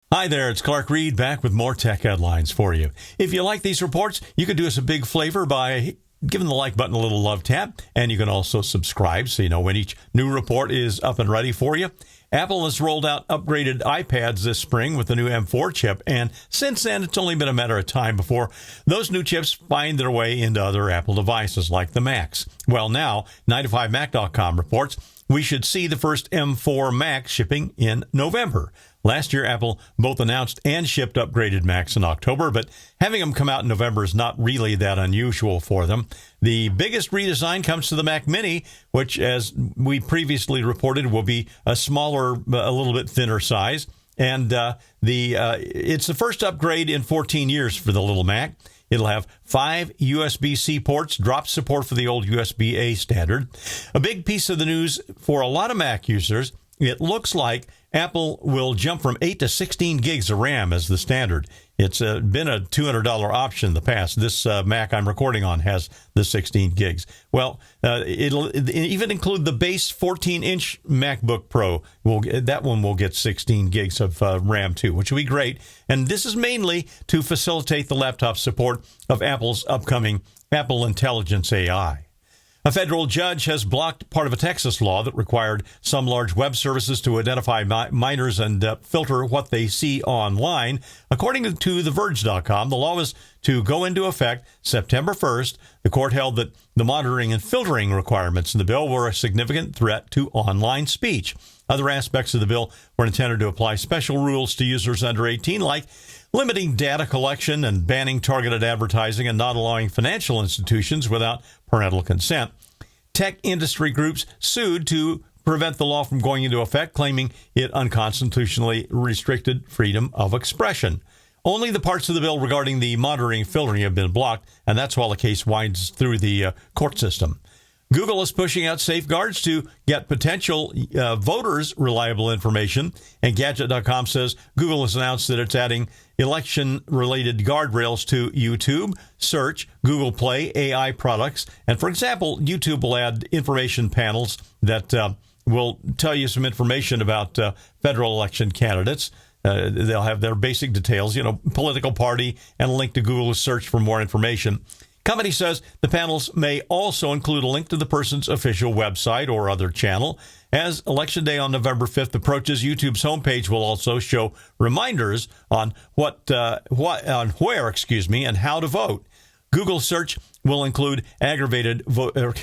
Hi there, it's Clark Reid back with more tech headlines for you. If you like these reports, you could do us a big favor by giving the like button a little love tap, and you can also subscribe so you know when each new report is up and ready for you. Apple has rolled out upgraded iPads this spring with the new M4 chip, and since then, it's only been a matter of time before those new chips find their way into other Apple devices like the Macs. Well, now, 9to5Mac.com reports we should see the first M4 Mac shipping in November. Last year, Apple both announced and shipped upgraded Macs in October, but having them come out in November is not really that unusual for them. The biggest redesign comes to the Mac Mini, which, as we previously reported, will be a smaller, a little bit thinner size. And it's the first upgrade in 14 years for the little Mac. It'll have 5 USB-C ports, drop support for the old USB-A standard. A big piece of the news for a lot of Mac users, it looks like Apple will jump from 8 to 16 gigs of RAM as the standard. It's been a $200 option in the past. This Mac I'm recording on has the 16 gigs. Well, it'll even include the base 14-inch MacBook Pro. That one will get 16 gigs of RAM too, which will be great. And this is mainly to facilitate the laptop support of Apple's upcoming Apple Intelligence AI. A federal judge has blocked part of a Texas law that required some large web services to identify minors and filter what they see online. According to TheVerge.com, the law was to go into effect September 1st. The court held that the monitoring and filtering requirements in the bill were a significant threat to online speech. Other aspects of the bill were intended to apply special rules to users under 18, like limiting data collection and banning targeted advertising and not allowing financial institutions without parental consent. Tech industry groups sued to prevent the law from going into effect, claiming it unconstitutionally restricted freedom of expression. Only the parts of the bill regarding the monitoring and filtering have been blocked, and that's while the case winds through the court system. Google is pushing out safeguards to get potential voters reliable information, and Gadget.com says Google has announced that it's adding election-related guardrails to YouTube, Search, Google Play, AI products, and for example, YouTube will add information panels that will tell you some information about federal election candidates. They'll have their basic details, political party, and a link to Google's search for more information. Company says the panels may also include a link to the person's official website or other channel. As Election Day on November 5th approaches, YouTube's homepage will also show reminders on where and how to vote. Google search will include aggregated voter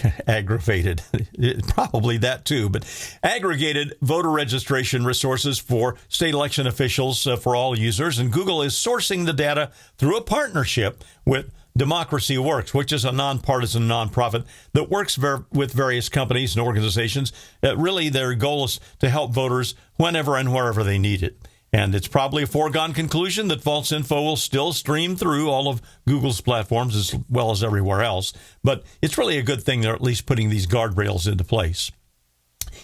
registration resources for state election officials for all users. And Google is sourcing the data through a partnership with Democracy Works, which is a nonpartisan nonprofit that works with various companies and organizations. Really, their goal is to help voters whenever and wherever they need it. And it's probably a foregone conclusion that false info will still stream through all of Google's platforms as well as everywhere else. But it's really a good thing they're at least putting these guardrails into place.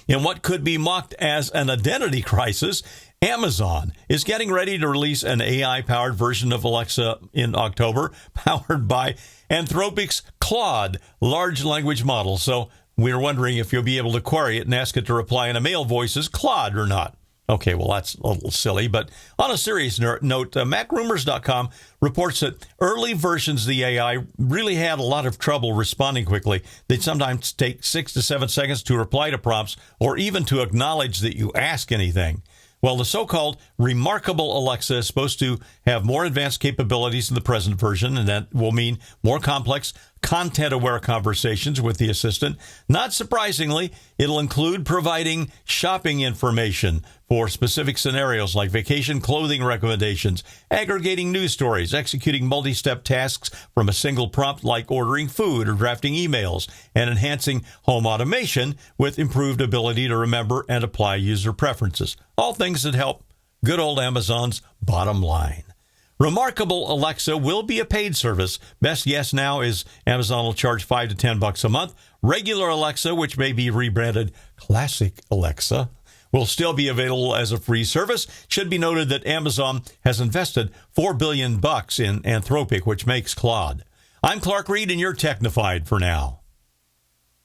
In what could be mocked as an identity crisis, Amazon is getting ready to release an AI-powered version of Alexa in October, powered by Anthropic's Claude large language model. So we're wondering if you'll be able to query it and ask it to reply in a male voice as Claude or not. Okay, well, that's a little silly, but on a serious note, MacRumors.com reports that early versions of the AI really had a lot of trouble responding quickly. They'd sometimes take 6 to 7 seconds to reply to prompts or even to acknowledge that you ask anything. Well, the so-called remarkable Alexa is supposed to have more advanced capabilities in the present version, and that will mean more complex, content-aware conversations with the assistant. Not surprisingly, it'll include providing shopping information for specific scenarios like vacation clothing recommendations, aggregating news stories, executing multi-step tasks from a single prompt like ordering food or drafting emails, and enhancing home automation with improved ability to remember and apply user preferences. All things that help good old Amazon's bottom line. Remarkable Alexa will be a paid service. Best guess now is Amazon will charge $5 to $10 a month. Regular Alexa, which may be rebranded Classic Alexa, will still be available as a free service. Should be noted that Amazon has invested $4 billion in Anthropic, which makes Claude. I'm Clark Reid, and you're Technified for now.